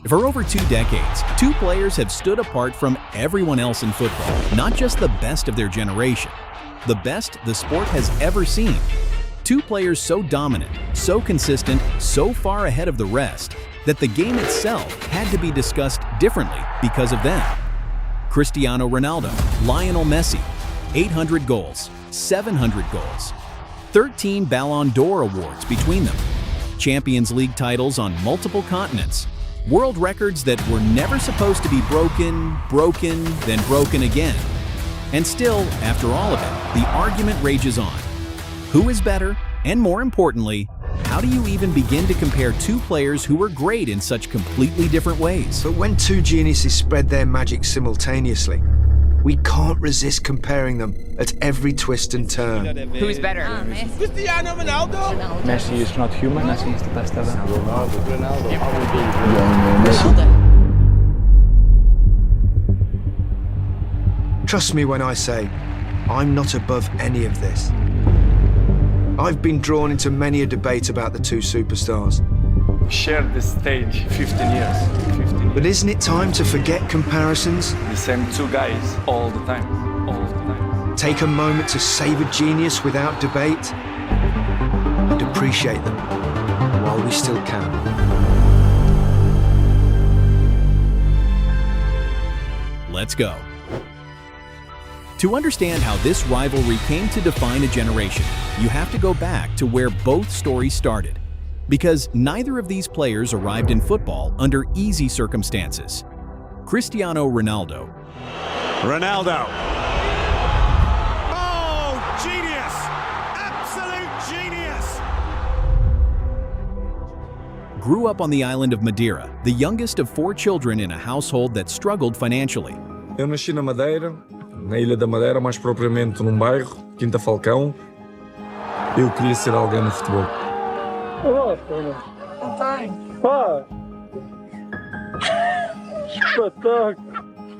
For over 2 decades, two players have stood apart from everyone else in football, not just the best of their generation, the best the sport has ever seen. Two players so dominant, so consistent, so far ahead of the rest, that the game itself had to be discussed differently because of them. Cristiano Ronaldo, Lionel Messi, 800 goals, 700 goals, 13 Ballon d'Or awards between them, Champions League titles on multiple continents, world records that were never supposed to be broken, then broken again. And still, after all of it, the argument rages on. Who is better? And more importantly, how do you even begin to compare two players who were great in such completely different ways? But when two geniuses spread their magic simultaneously, we can't resist comparing them at every twist and turn. Who's better? Cristiano, Ronaldo. Messi is not human. Messi is the best ever. Ronaldo. Trust me when I say, I'm not above any of this. I've been drawn into many a debate about the two superstars. Shared this stage 15 years. But isn't it time to forget comparisons? The same two guys all the time. Take a moment to savor genius without debate and appreciate them while we still can. Let's go. To understand how this rivalry came to define a generation, you have to go back to where both stories started. Because neither of these players arrived in football under easy circumstances. Cristiano Ronaldo. Ronaldo. Oh, genius! Absolute genius! Grew up on the island of Madeira, the youngest of 4 children in a household that struggled financially. Eu nasci na Madeira, na Ilha da Madeira, mais propriamente num bairro, Quinta Falcão. Eu queria ser alguém no futebol.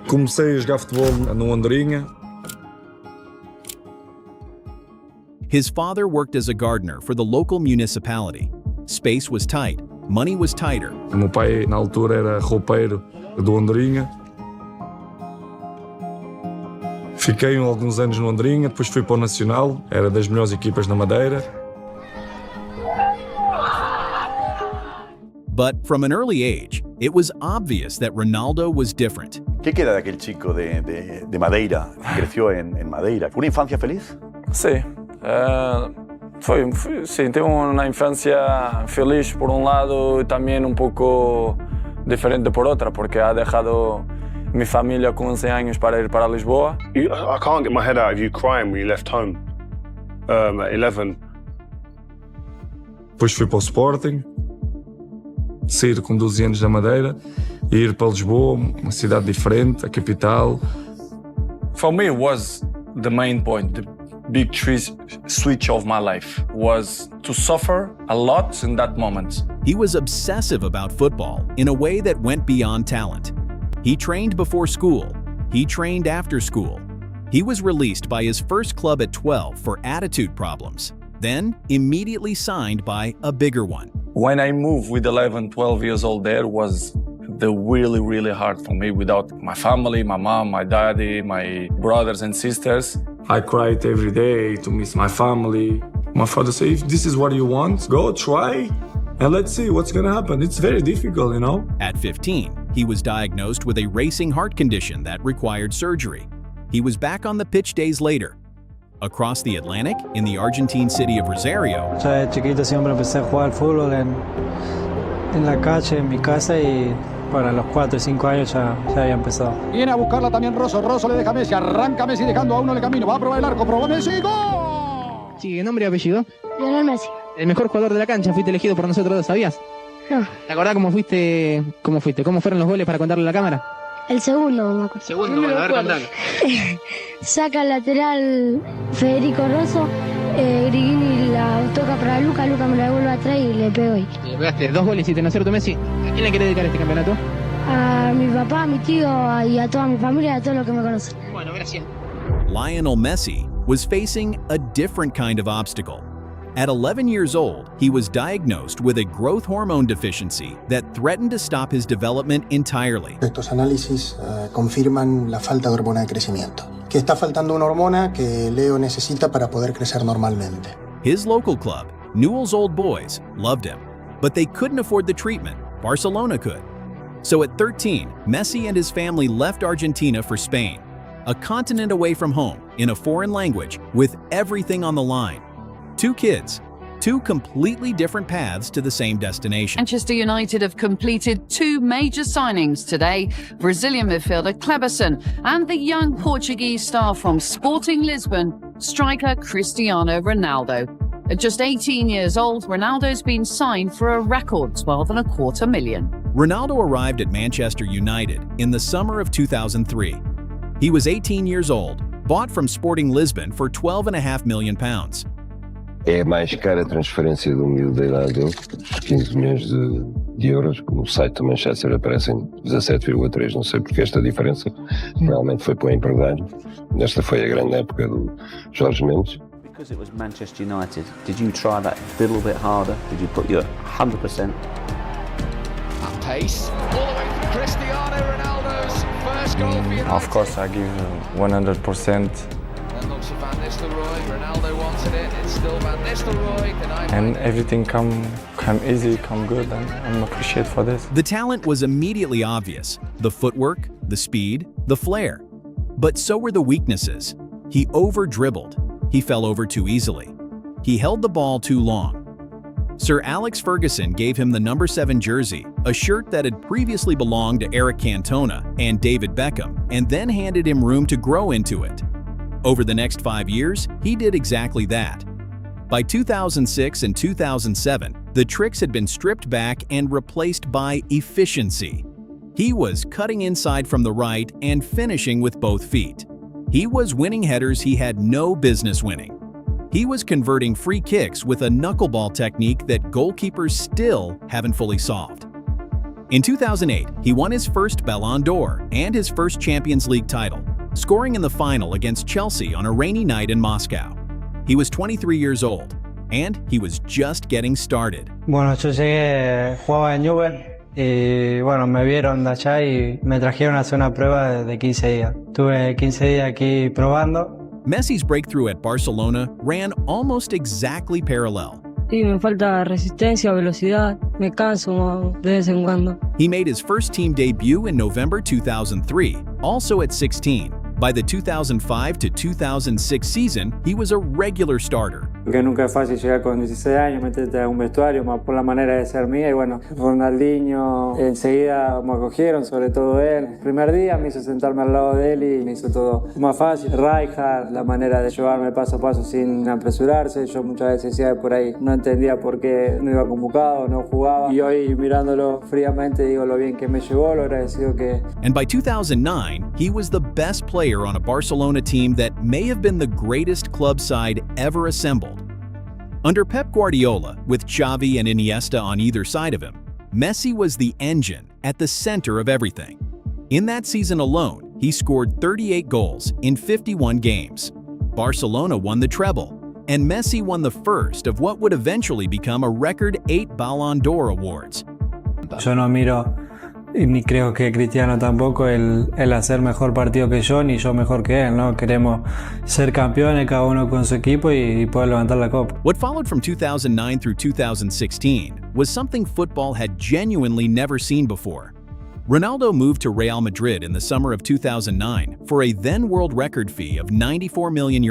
Comecei a jogar futebol no Andorinha. His father worked as a gardener for the local municipality. Space was tight, money was tighter. O meu pai, na altura, era roupeiro do Andorinha. Fiquei alguns anos no Andorinha, depois fui para o Nacional, era das melhores equipas na Madeira. But from an early age, it was obvious that Ronaldo was different. ¿Qué queda de aquel chico de Madeira, que creció en Madeira? ¿Una infancia feliz? Sí. Sim, tenho uma infância feliz por um lado e também um pouco diferente por outra, porque ha dejado mi familia con 11 años para ir para Lisboa. I can't get my head out of you crying when you left home at 11. Depois fui para o Sporting, sair com 12 anos da Madeira e ir para Lisboa, uma cidade diferente, a capital. For me, it was the main point. The big switch of my life was to suffer a lot in that moment. He was obsessive about football in a way that went beyond talent. He trained before school. He trained after school. He was released by his first club at 12 for attitude problems, then immediately signed by a bigger one. When I moved with 11, 12 years old, there was really hard for me without my family, my mom, my daddy, my brothers and sisters. I cried every day to miss my family. My father said, if this is what you want, go try and let's see what's gonna happen. It's very difficult, you know? At 15, he was diagnosed with a racing heart condition that required surgery. He was back on the pitch days later. Across the Atlantic, in the Argentine city of Rosario, Ya de chiquito siempre empecé a jugar al fútbol en la calle, en mi casa, y para los 4 o 5 años ya había empezado. Viene a buscarla también Rosso le deja a Messi, arranca Messi dejando a uno el camino, va a probar el arco, probó Messi, ¡gol! Sí, nombre y apellido. Lionel Messi. El mejor jugador de la cancha, fuiste elegido por nosotros dos, ¿sabías? No. ¿Te acordás cómo fuiste? ¿Cómo fueron los goles para contarle a la cámara? El segundo, me acuerdo. Segundo, bueno, a ver, contalo. Saca el lateral Federico Rosso, Grigini la toca para Luca me la devuelve atrás y le pego ahí. Le pegaste 2 goles, ¿sí, ¿no es cierto, Messi? ¿A quién le querés dedicar este campeonato? A mi papá, a mi tío y a toda mi familia y a todos los que me conocen. Bueno, gracias. Lionel Messi was facing a different kind of obstacle. At 11 years old, he was diagnosed with a growth hormone deficiency that threatened to stop his development entirely. Estos análisis confirman la falta de hormona de crecimiento, que está faltando una hormona que Leo necesita para poder crecer normalmente. His local club, Newell's Old Boys, loved him, but they couldn't afford the treatment. Barcelona could. So at 13, Messi and his family left Argentina for Spain, a continent away from home, in a foreign language, with everything on the line. 2 kids, 2 completely different paths to the same destination. Manchester United have completed 2 major signings today, Brazilian midfielder Kleberson and the young Portuguese star from Sporting Lisbon, striker Cristiano Ronaldo. At just 18 years old, Ronaldo's been signed for a record $12.25 million. Ronaldo arrived at Manchester United in the summer of 2003. He was 18 years old, bought from Sporting Lisbon for £12.5 million. É a mais cara a transferência do miúdo da idade dele, 15 milhões de euros, como o site do Manchester aparecem 17,3, não sei porque esta diferença, realmente foi para o empresário. Esta foi a grande época do Jorge Mendes. Because it was Manchester United, did you try that a little bit harder? Did you put your 100%? At pace, all the way to Cristiano Ronaldo's first goal for United. Of course, I give 100%. And looks for Van Nistelrooy. Ronaldo wanted it. It's still Van Nistelrooy. And everything come easy, come good, and I'm appreciated for this. The talent was immediately obvious. The footwork, the speed, the flair. But so were the weaknesses. He over-dribbled. He fell over too easily. He held the ball too long. Sir Alex Ferguson gave him the number 7 jersey, a shirt that had previously belonged to Eric Cantona and David Beckham, and then handed him room to grow into it. Over the next 5 years, he did exactly that. By 2006 and 2007, the tricks had been stripped back and replaced by efficiency. He was cutting inside from the right and finishing with both feet. He was winning headers he had no business winning. He was converting free kicks with a knuckleball technique that goalkeepers still haven't fully solved. In 2008, he won his first Ballon d'Or and his first Champions League title, scoring in the final against Chelsea on a rainy night in Moscow. He was 23 years old, and he was just getting started. Bueno, yo llegué, jugaba en Newell y bueno, me vieron de allá y me trajeron a hacer una prueba de 15 días. Tuve 15 días aquí probando. Messi's breakthrough at Barcelona ran almost exactly parallel. Sí, me falta resistencia, velocidad, me canso de vez en cuando. He made his first team debut in November 2003, also at 16. By the 2005 to 2006 season, he was a regular starter. Que nunca es fácil llegar con 16 años, meterte a un vestuario, más por la manera de ser mía. Y bueno, Ronaldinho enseguida me acogieron, sobre todo él. El primer día me hizo sentarme al lado de él y me hizo todo más fácil. Rijkaard, la manera de llevarme paso a paso sin apresurarse. Yo muchas veces decía que por ahí no entendía por qué no iba convocado, no jugaba. Y hoy mirándolo fríamente digo lo bien que me llevó, lo agradecido que... And by 2009, he was the best player on a Barcelona team that may have been the greatest club side ever assembled. Under Pep Guardiola, with Xavi and Iniesta on either side of him, Messi was the engine at the center of everything. In that season alone, he scored 38 goals in 51 games. Barcelona won the treble, and Messi won the first of what would eventually become a record 8 Ballon d'Or awards. Yo no miro, ni creo que Cristiano tampoco, el hacer mejor partido que yo, ni yo mejor que él, ¿no? Queremos ser campeones, cada uno con su equipo y poder levantar la copa. What followed from 2009 through 2016 was something football had genuinely never seen before. Ronaldo moved to Real Madrid in the summer of 2009 for a then world record fee of €94 million.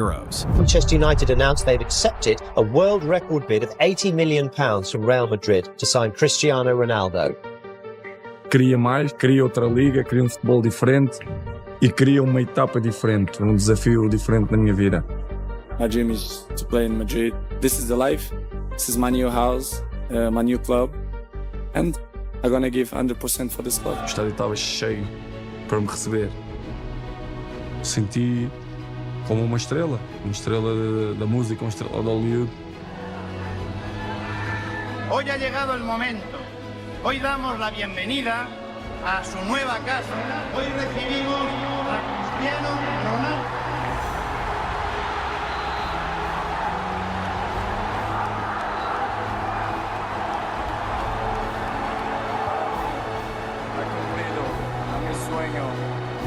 Manchester United announced they've accepted a world record bid of £80 million from Real Madrid to sign Cristiano Ronaldo. Queria mais, queria outra liga, queria futebol diferente e queria uma etapa diferente, desafio diferente na minha vida. My dream is to play in Madrid. This is the life. This is my new house, my new club, and I'm gonna give 100% for this club. O estádio estava cheio para me receber. Senti como uma estrela da música, uma estrela de Hollywood. Hoy ha llegado el momento. Hoy damos la bienvenida a su nueva casa. Hoy recibimos a Cristiano Ronaldo.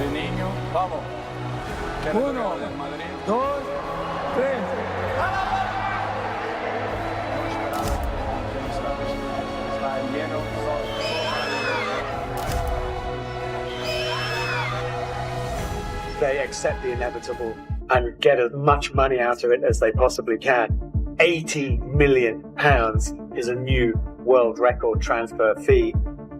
de niño. Vamos. 1, 2, 3. They accept the inevitable and get as much money out of it as they possibly can. £80 million is a new world record transfer fee,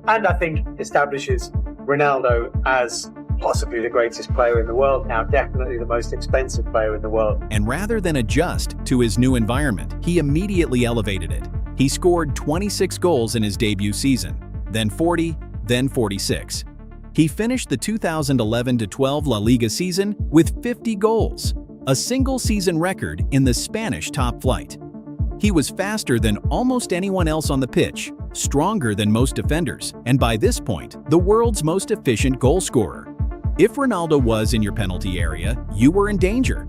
and I think establishes Ronaldo as possibly the greatest player in the world, now definitely the most expensive player in the world. And rather than adjust to his new environment, he immediately elevated it. He scored 26 goals in his debut season, then 40, then 46. He finished the 2011-12 La Liga season with 50 goals, a single-season record in the Spanish top flight. He was faster than almost anyone else on the pitch, stronger than most defenders, and by this point, the world's most efficient goal scorer. If Ronaldo was in your penalty area, you were in danger.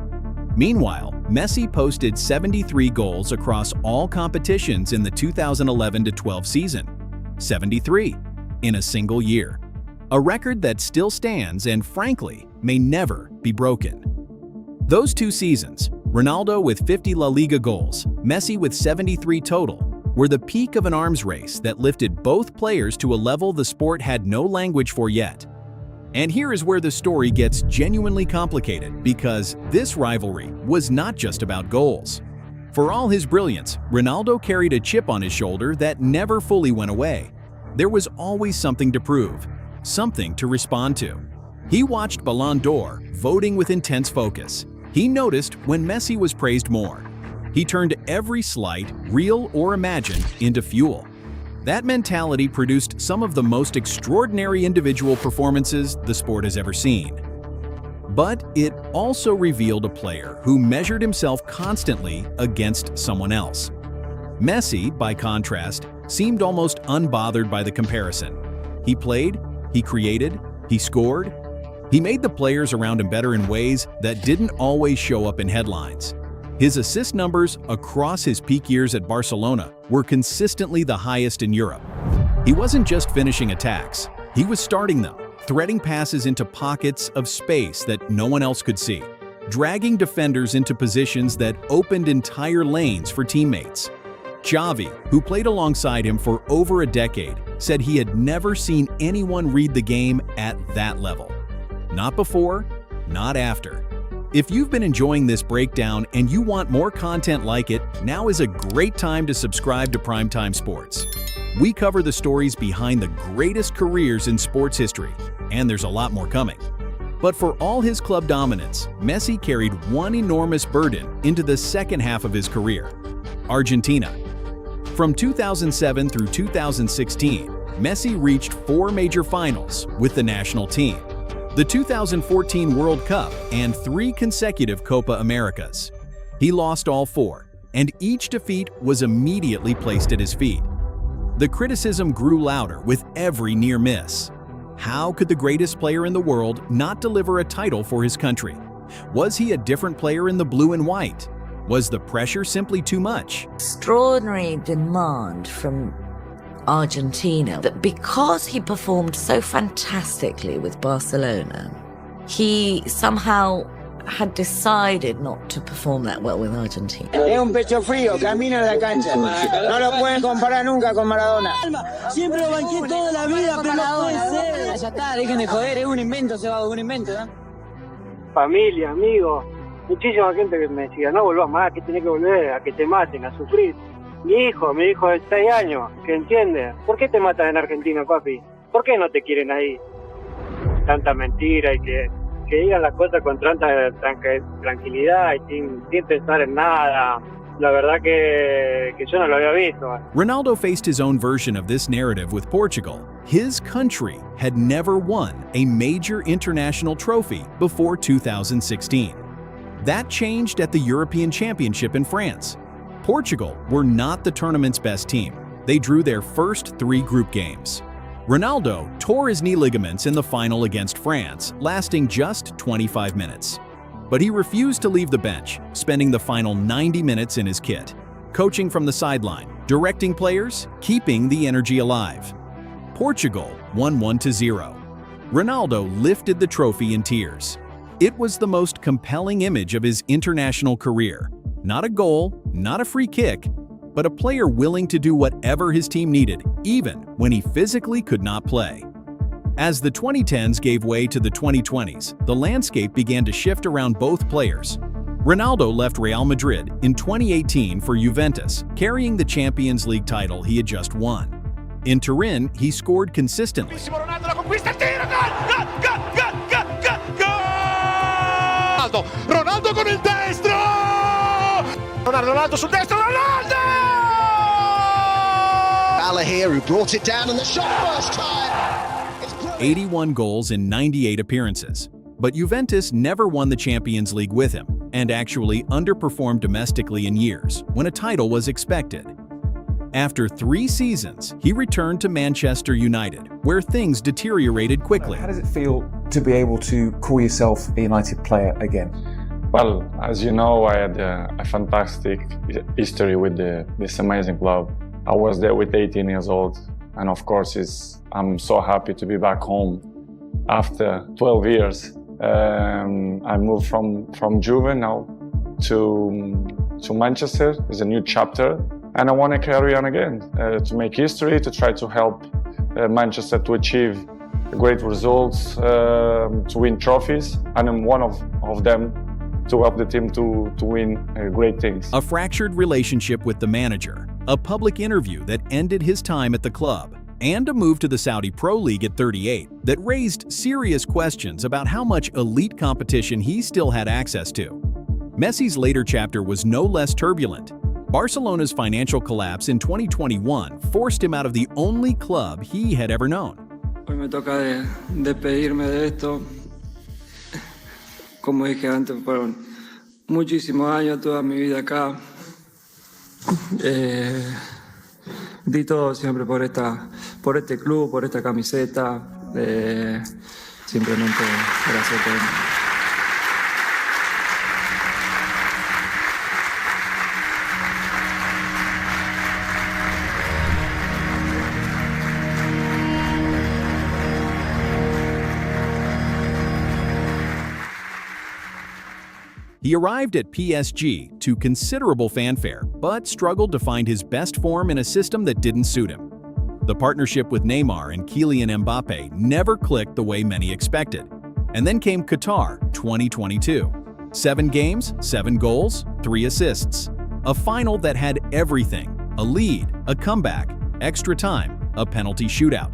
Meanwhile, Messi posted 73 goals across all competitions in the 2011-12 season. 73 in a single year. A record that still stands and, frankly, may never be broken. Those two seasons, Ronaldo with 50 La Liga goals, Messi with 73 total, were the peak of an arms race that lifted both players to a level the sport had no language for yet. And here is where the story gets genuinely complicated, because this rivalry was not just about goals. For all his brilliance, Ronaldo carried a chip on his shoulder that never fully went away. There was always something to prove, something to respond to. He watched Ballon d'Or, voting with intense focus. He noticed when Messi was praised more. He turned every slight, real or imagined, into fuel. That mentality produced some of the most extraordinary individual performances the sport has ever seen. But it also revealed a player who measured himself constantly against someone else. Messi, by contrast, seemed almost unbothered by the comparison. He played, he created, he scored. He made the players around him better in ways that didn't always show up in headlines. His assist numbers across his peak years at Barcelona were consistently the highest in Europe. He wasn't just finishing attacks, he was starting them, threading passes into pockets of space that no one else could see, dragging defenders into positions that opened entire lanes for teammates. Xavi, who played alongside him for over a decade, said he had never seen anyone read the game at that level. Not before, not after. If you've been enjoying this breakdown and you want more content like it, now is a great time to subscribe to Primetime Sports. We cover the stories behind the greatest careers in sports history, and there's a lot more coming. But for all his club dominance, Messi carried one enormous burden into the second half of his career: Argentina. From 2007 through 2016, Messi reached 4 major finals with the national team, the 2014 World Cup, and 3 consecutive Copa Americas. He lost all 4, and each defeat was immediately placed at his feet. The criticism grew louder with every near miss. How could the greatest player in the world not deliver a title for his country? Was he a different player in the blue and white? Was the pressure simply too much? Extraordinary demand from Argentina, that because he performed so fantastically with Barcelona, he somehow had decided not to perform that well with Argentina. Es un pecho frío, camina en la cancha. No lo pueden comparar nunca con Maradona. Siempre lo banqué toda la vida, pero no puede ser. Ya está, dejen de joder, es un invento, se va, un invento, ¿no? Familia, amigos, muchísima gente que me decía, no vuelvas más, que tenés que volver, a que te maten, a sufrir. Mi hijo de 6 años, que entiende, ¿por qué te matan en Argentina, papi? ¿Por qué no te quieren ahí? Tanta mentira y que digan las cosas con tanta tranquilidad y sin pensar en nada. La verdad que yo no lo había visto. Ronaldo faced his own version of this narrative with Portugal. His country had never won a major international trophy before 2016. That changed at the European Championship in France. Portugal were not the tournament's best team. They drew their first 3 group games. Ronaldo tore his knee ligaments in the final against France, lasting just 25 minutes. But he refused to leave the bench, spending the final 90 minutes in his kit, coaching from the sideline, directing players, keeping the energy alive. Portugal won 1-0. Ronaldo lifted the trophy in tears. It was the most compelling image of his international career. Not a goal, not a free kick, but a player willing to do whatever his team needed, even when he physically could not play. As the 2010s gave way to the 2020s, the landscape began to shift around both players. Ronaldo left Real Madrid in 2018 for Juventus, carrying the Champions League title he had just won. In Turin, he scored consistently. Ronaldo con il destro! Ronaldo sul destro, Ronaldo! Bala here who brought it down and the shot first time. 81 goals in 98 appearances. But Juventus never won the Champions League with him, and actually underperformed domestically in years, when a title was expected. After 3 seasons, he returned to Manchester United, where things deteriorated quickly. How does it feel to be able to call yourself a United player again? Well, as you know, I had a fantastic history with this amazing club. I was there with 18 years old, and of course I'm so happy to be back home after 12 years. I moved from Juve now to Manchester. It's a new chapter. And I want to carry on again, to make history, to try to help Manchester to achieve great results, to win trophies, and I'm one of them to help the team to win great things. A fractured relationship with the manager, a public interview that ended his time at the club, and a move to the Saudi Pro League at 38 that raised serious questions about how much elite competition he still had access to. Messi's later chapter was no less turbulent. Barcelona's financial collapse in 2021 forced him out of the only club he had ever known. Hoy me toca despedirme de esto. Como dije antes, fueron muchísimos años, toda mi vida acá. Di todo siempre por este club, por esta camiseta. Simplemente gracias a todos. He arrived at PSG to considerable fanfare, but struggled to find his best form in a system that didn't suit him. The partnership with Neymar and Kylian Mbappe never clicked the way many expected. And then came Qatar 2022. 7 games, 7 goals, 3 assists. A final that had everything: a lead, a comeback, extra time, a penalty shootout.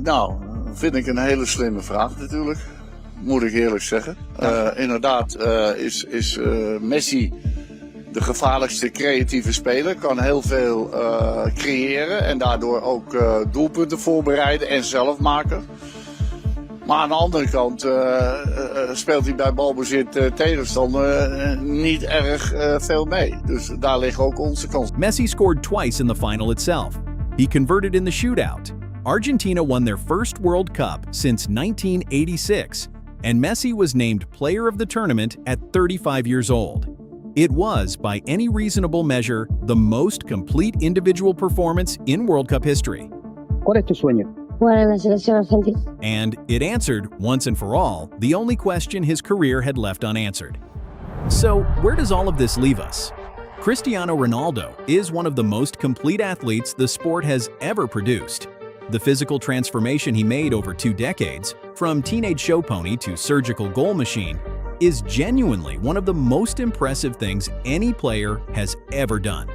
Nou, vind ik een hele slimme vraag natuurlijk. Moet ik eerlijk zeggen. Inderdaad is Messi de gevaarlijkste creatieve speler. Kan heel veel creëren en daardoor ook doelpunten voorbereiden en zelf maken. Maar aan de andere kant speelt hij bij balbezit tegenstander niet erg veel mee. Dus daar liggen ook onze kansen. Messi scored twice in the final itself. He converted in the shootout. Argentina won their first World Cup since 1986. And Messi was named Player of the Tournament at 35 years old. It was, by any reasonable measure, the most complete individual performance in World Cup history. ¿Cuál es tu sueño? Jugar en la selección argentina. And it answered, once and for all, the only question his career had left unanswered. So, where does all of this leave us? Cristiano Ronaldo is one of the most complete athletes the sport has ever produced. The physical transformation he made over 2 decades, from teenage show pony to surgical goal machine, is genuinely one of the most impressive things any player has ever done.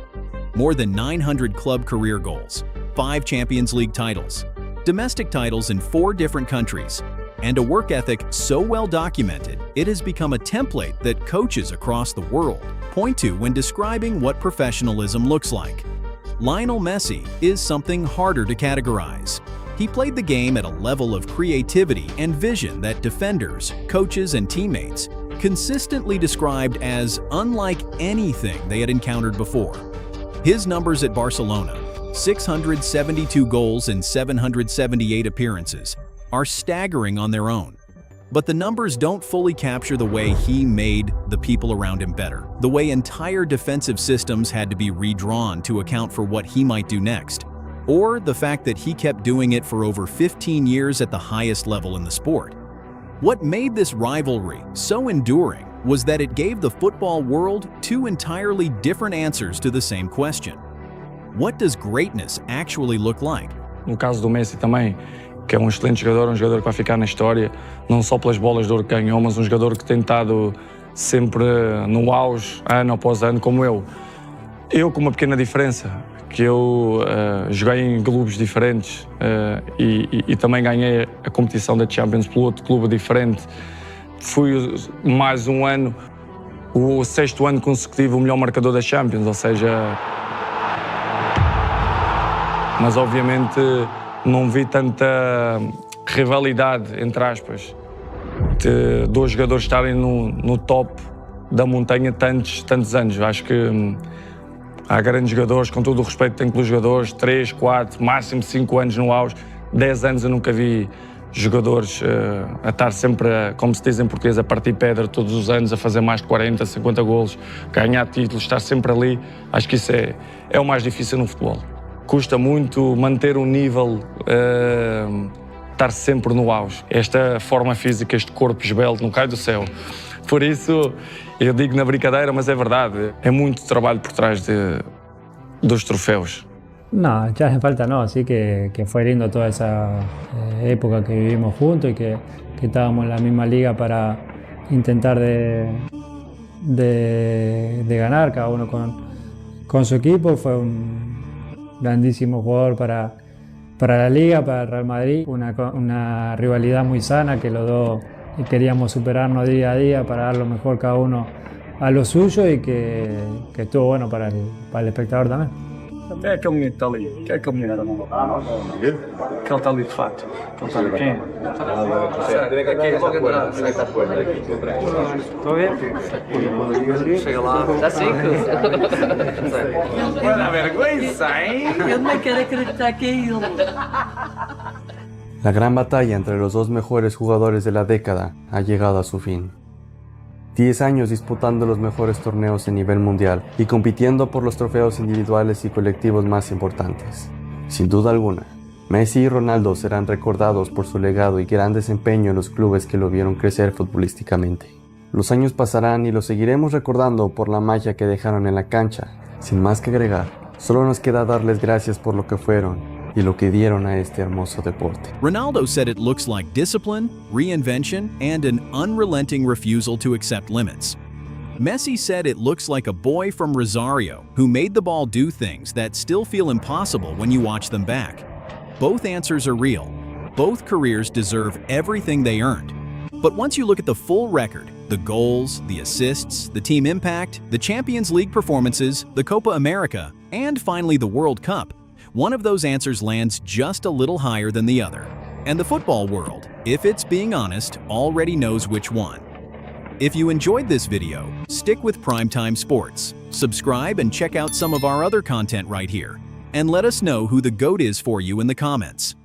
More than 900 club career goals, 5 Champions League titles, domestic titles in 4 different countries, and a work ethic so well documented it has become a template that coaches across the world point to when describing what professionalism looks like. Lionel Messi is something harder to categorize. He played the game at a level of creativity and vision that defenders, coaches, and teammates consistently described as unlike anything they had encountered before. His numbers at Barcelona, 672 goals in 778 appearances, are staggering on their own. But the numbers don't fully capture the way he made the people around him better, the way entire defensive systems had to be redrawn to account for what he might do next. or the fact that he kept doing it for over 15 years at the highest level in the sport. What made this rivalry so enduring was that it gave the football world two entirely different answers to the same question. What does greatness actually look like? No caso do Messi também, que é um excelente jogador, um jogador que vai ficar na história, não só pelas bolas de ouro que ganhou, mas um jogador que tem estado sempre no auge, ano após ano, como eu. Eu com uma pequena diferença, que eu joguei em clubes diferentes e também ganhei a competição da Champions pelo outro clube diferente. Fui mais um ano, o 6º ano consecutivo, o melhor marcador da Champions, ou seja... Mas obviamente não vi tanta rivalidade, entre aspas, de dois jogadores estarem no top da montanha tantos anos. Acho que há grandes jogadores, com todo o respeito que tenho pelos jogadores, 3, 4, máximo 5 anos no auge. 10 anos eu nunca vi jogadores a estar sempre, como se diz em português, a partir pedra todos os anos, a fazer mais de 40, 50 golos, ganhar títulos, estar sempre ali. Acho que isso é o mais difícil no futebol. Custa muito manter um nível, estar sempre no auge. Esta forma física, este corpo esbelto, não cai do céu. Por isso, eu digo na brincadeira, mas é verdade. É muito trabalho por trás dos trofeos. No, echarle falta no, sí que fue lindo toda esa época que vivimos juntos y que estábamos en la misma liga para intentar de ganar, cada uno con su equipo. Fue un grandísimo jugador para la liga, para el Real Madrid, una rivalidad muy sana que los dos queríamos superarnos día a día para dar lo mejor cada uno a lo suyo y que estuvo bueno para el espectador también. Até aquele menino que está ali, que é aquele menino que ele está ali de fato, que ele está ali, quem é? ¿Todo bien? Chega lá. Dá 5? Buena vergüenza, Eu não quero acreditar que é ele. La gran batalla entre los dos mejores jugadores de la década ha llegado a su fin. 10 años disputando los mejores torneos a nivel mundial y compitiendo por los trofeos individuales y colectivos más importantes. Sin duda alguna, Messi y Ronaldo serán recordados por su legado y gran desempeño en los clubes que lo vieron crecer futbolísticamente. Los años pasarán y los seguiremos recordando por la magia que dejaron en la cancha. Sin más que agregar, solo nos queda darles gracias por lo que fueron y lo que dieron a este hermoso deporte. Ronaldo said it looks like discipline, reinvention, and an unrelenting refusal to accept limits. Messi said it looks like a boy from Rosario who made the ball do things that still feel impossible when you watch them back. Both answers are real. Both careers deserve everything they earned. But once you look at the full record, the goals, the assists, the team impact, the Champions League performances, the Copa America, and finally the World Cup, one of those answers lands just a little higher than the other. And the football world, if it's being honest, already knows which one. If you enjoyed this video, stick with Primetime Sports. Subscribe and check out some of our other content right here. And let us know who the GOAT is for you in the comments.